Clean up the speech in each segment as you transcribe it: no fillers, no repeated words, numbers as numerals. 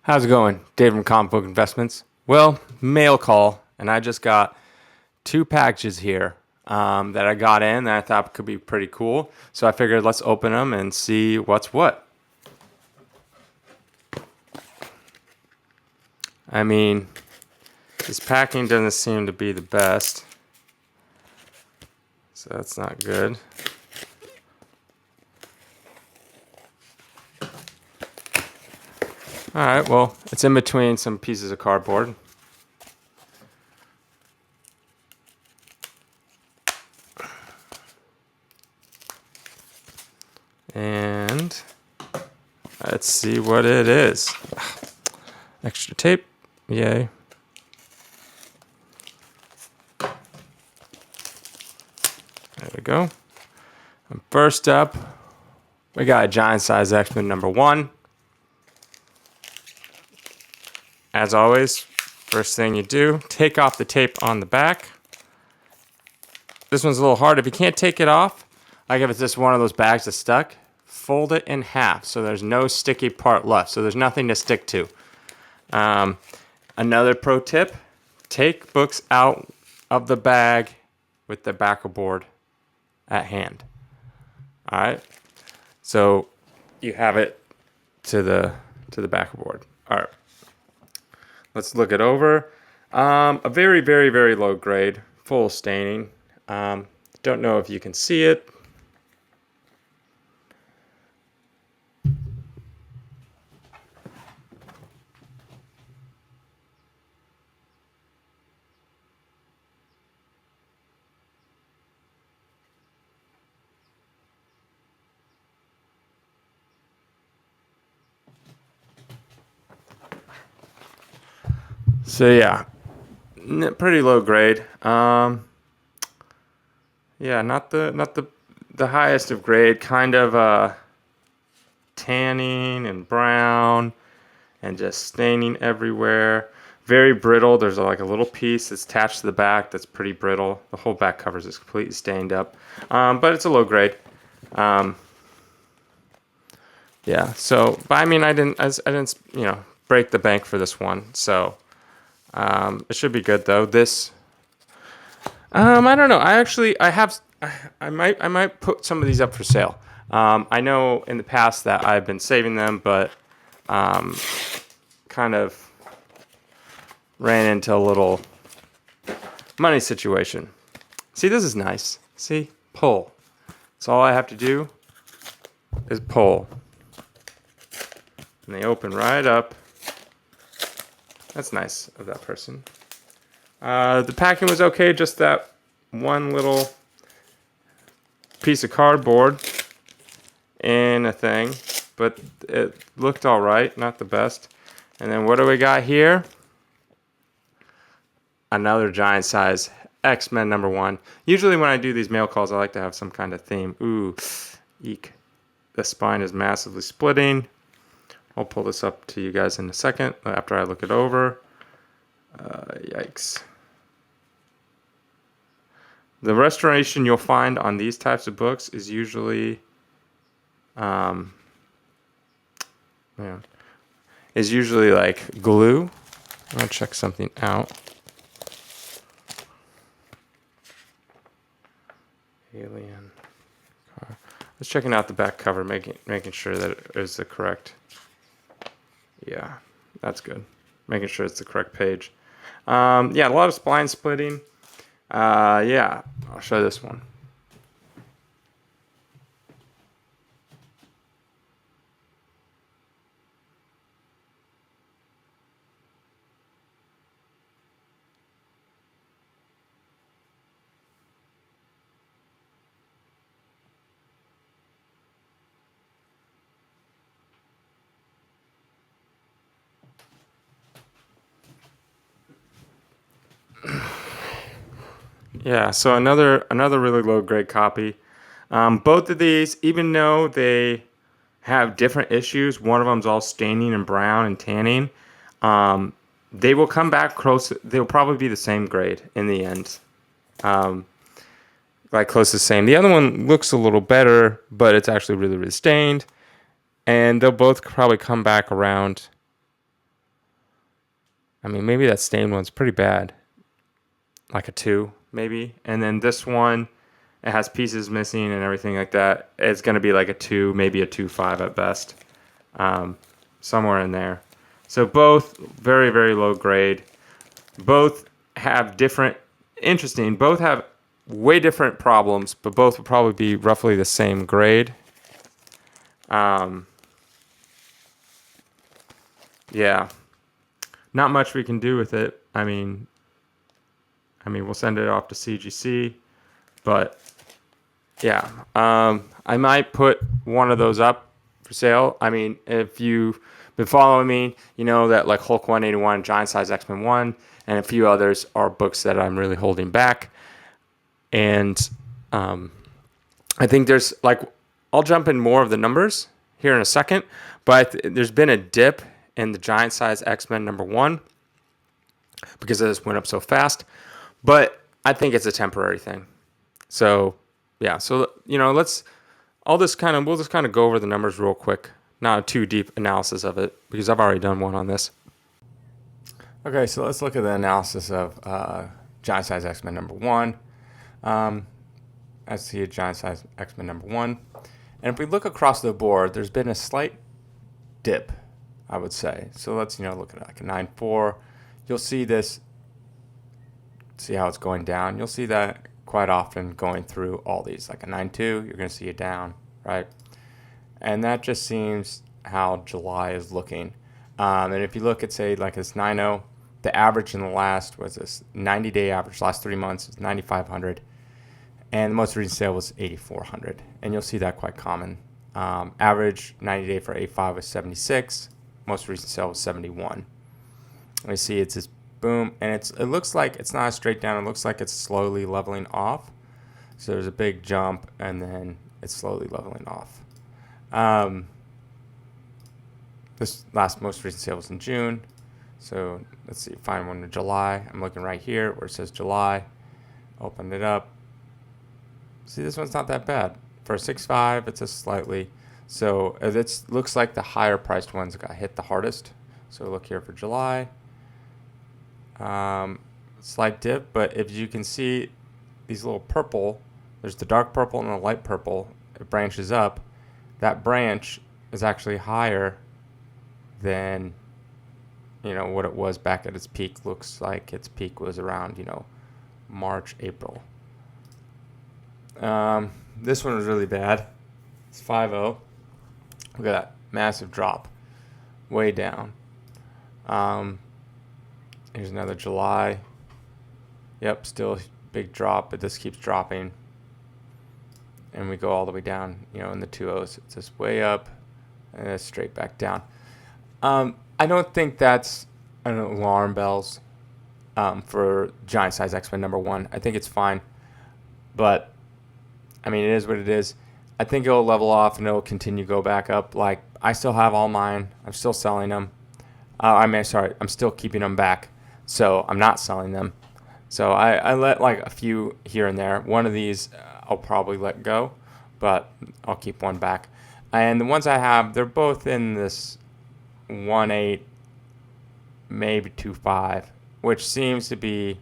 How's it going? Dave from Comic Book Investments. Well, mail call, and I just got two packages here that I got in that I thought could be pretty cool. So I figured let's open them and see what's what. I mean, this packing doesn't seem to be the best, so that's not good. All right, well, it's in between some pieces of cardboard. And let's see what it is. Extra tape. Yay. There we go. And first up, we got a giant size X-Men #1. As always, first thing you do, take off the tape on the back. This one's a little hard. If you can't take it off, like if it's just one of those bags that's stuck, fold it in half so there's no sticky part left, so there's nothing to stick to. Another pro tip, take books out of the bag with the backer board at hand. All right, so you have it to the backer board. All right, let's look it over. A very, very, very low grade, full staining. Don't know if you can see it. So yeah, pretty low grade. Yeah, not the highest of grade. Kind of tanning and brown, and just staining everywhere. Very brittle. There's like a little piece that's attached to the back that's pretty brittle. The whole back covers is completely stained up, but it's a low grade. Yeah. So, but I mean, I didn't, break the bank for this one. So, it should be good though. This, I don't know. I might put some of these up for sale. I know in the past that I've been saving them, but kind of ran into a little money situation. See, this is nice. See, pull. So all I have to do is pull, and they open right up. That's nice of that person. The packing was okay, just that one little piece of cardboard in a thing, but it looked all right, not the best. And then what do we got here? Another giant size X-Men #1. Usually when I do these mail calls, I like to have some kind of theme. Ooh, eek. The spine is massively splitting. I'll pull this up to you guys in a second after I look it over. Yikes. The restoration you'll find on these types of books is usually like glue. I'm gonna check something out. Alien. I was checking out the back cover, making sure that it is the correct. Yeah, that's good. Making sure it's the correct page. Yeah, a lot of spine splitting. Yeah, I'll show this one. Yeah, so another really low grade copy. Both of these, even though they have different issues, one of them's all staining and brown and tanning. They will come back close. They'll probably be the same grade in the end, like close to the same. The other one looks a little better, but it's actually really, really stained. And they'll both probably come back around I mean, maybe that stained one's pretty bad, like a 2 maybe. And then this one, it has pieces missing and everything like that. It's going to be like a 2, maybe a 2.5 at best, somewhere in there. So both very, very low grade. Both have different, interesting, both have way different problems, but both will probably be roughly the same grade. Yeah, not much we can do with it. I mean, we'll send it off to CGC, but yeah, I might put one of those up for sale. I mean, if you've been following me, you know that like Hulk 181, Giant Size X-Men 1, and a few others are books that I'm really holding back. And I think there's like, I'll jump in more of the numbers here in a second, but there's been a dip in the Giant Size X-Men #1 because it just went up so fast. But I think it's a temporary thing. So yeah, so we'll just kind of go over the numbers real quick. Not a too deep analysis of it because I've already done one on this. Okay, so let's look at the analysis of Giant Size X-Men #1. I see a Giant Size X-Men #1. And if we look across the board, there's been a slight dip, I would say. So let's look at like a 9.4. You'll see this, see how it's going down. You'll see that quite often going through all these. Like a 9.2, you're going to see it down, right? And that just seems how July is looking. And if you look at, say, like this 9.0, the average in the last was this 90-day average, last 3 months is 9,500. And the most recent sale was 8,400. And you'll see that quite common. Average 90-day for A5 was 76. Most recent sale was 71. And we see it's this boom. And it looks like it's not a straight down. It looks like it's slowly leveling off. So there's a big jump, and then it's slowly leveling off. This most recent sale was in June. So let's see, find one in July. I'm looking right here where it says July. Open it up. See, this one's not that bad. For a 6.5, it's just slightly. So it looks like the higher priced ones got hit the hardest. So look here for July. Slight dip, but if you can see these little purple, there's the dark purple and the light purple. It branches up. That branch is actually higher than what it was back at its peak. Looks like its peak was around March, April. This one was really bad. It's 5.0. Look at that massive drop, way down. Here's another July. Yep, still big drop, but this keeps dropping, and we go all the way down. In the 2.0s, it's just way up, and it's straight back down. I don't think that's alarm bells for Giant Size X-Men #1. I think it's fine, but I mean, it is what it is. I think it'll level off and it'll continue to go back up. Like, I still have all mine. I'm still selling them. I'm still keeping them back. So I'm not selling them. So I let like a few here and there. One of these I'll probably let go, but I'll keep one back. And the ones I have, they're both in this 1.8, maybe 2.5, which seems to be,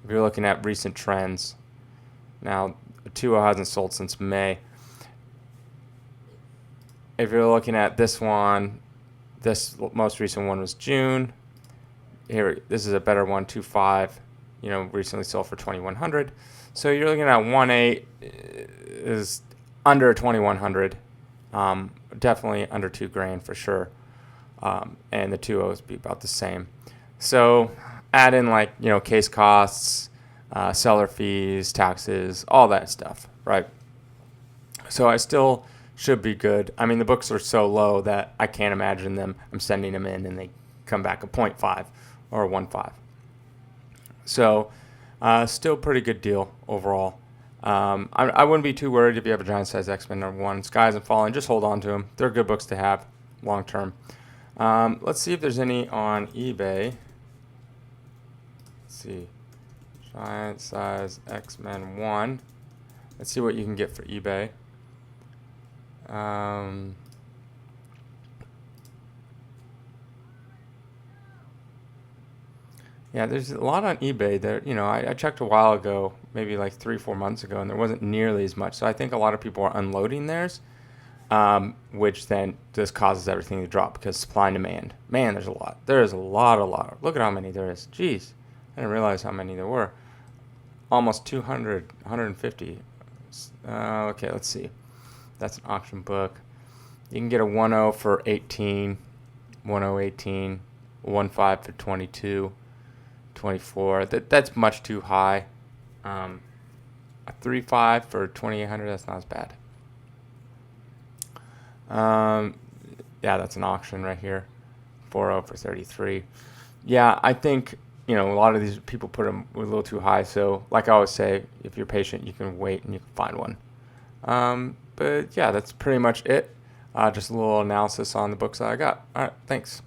if you're looking at recent trends. Now, 2.0 hasn't sold since May. If you're looking at this one, this most recent one was June. Here, this is a better one, 2.5. Recently sold for 2,100. So you're looking at 1.8 is under 2,100. Definitely under $2,000 for sure. And the 2.0s be about the same. So add in case costs, seller fees, taxes, all that stuff, right? So I still should be good. I mean, the books are so low that I can't imagine I'm sending them in and they come back a 0.5 or a 1.5. So still pretty good deal overall. I wouldn't be too worried if you have a Giant Size X-Men #1. Sky Isn't Falling, just hold on to them. They're good books to have long term. Let's see if there's any on eBay. Let's see. Giant Size X-Men 1. Let's see what you can get for eBay. Yeah, there's a lot on eBay there. I checked a while ago, maybe like 3, 4 months ago, and there wasn't nearly as much. So I think a lot of people are unloading theirs, which then just causes everything to drop because supply and demand. Man, there's a lot. There is a lot, a lot. Look at how many there is. Jeez, I didn't realize how many there were. Almost 200, 150. Okay, let's see. That's an auction book. You can get a 1.0 for 18, 1.0 18, 1.5 for 22, 24. That's much too high. A 3.5 for 2,800. That's not as bad. Yeah, that's an auction right here. 4.0 for 33. Yeah, I think a lot of these people put them a little too high. So, like I always say, if you're patient, you can wait and you can find one. But yeah, that's pretty much it. Just a little analysis on the books that I got. All right, thanks.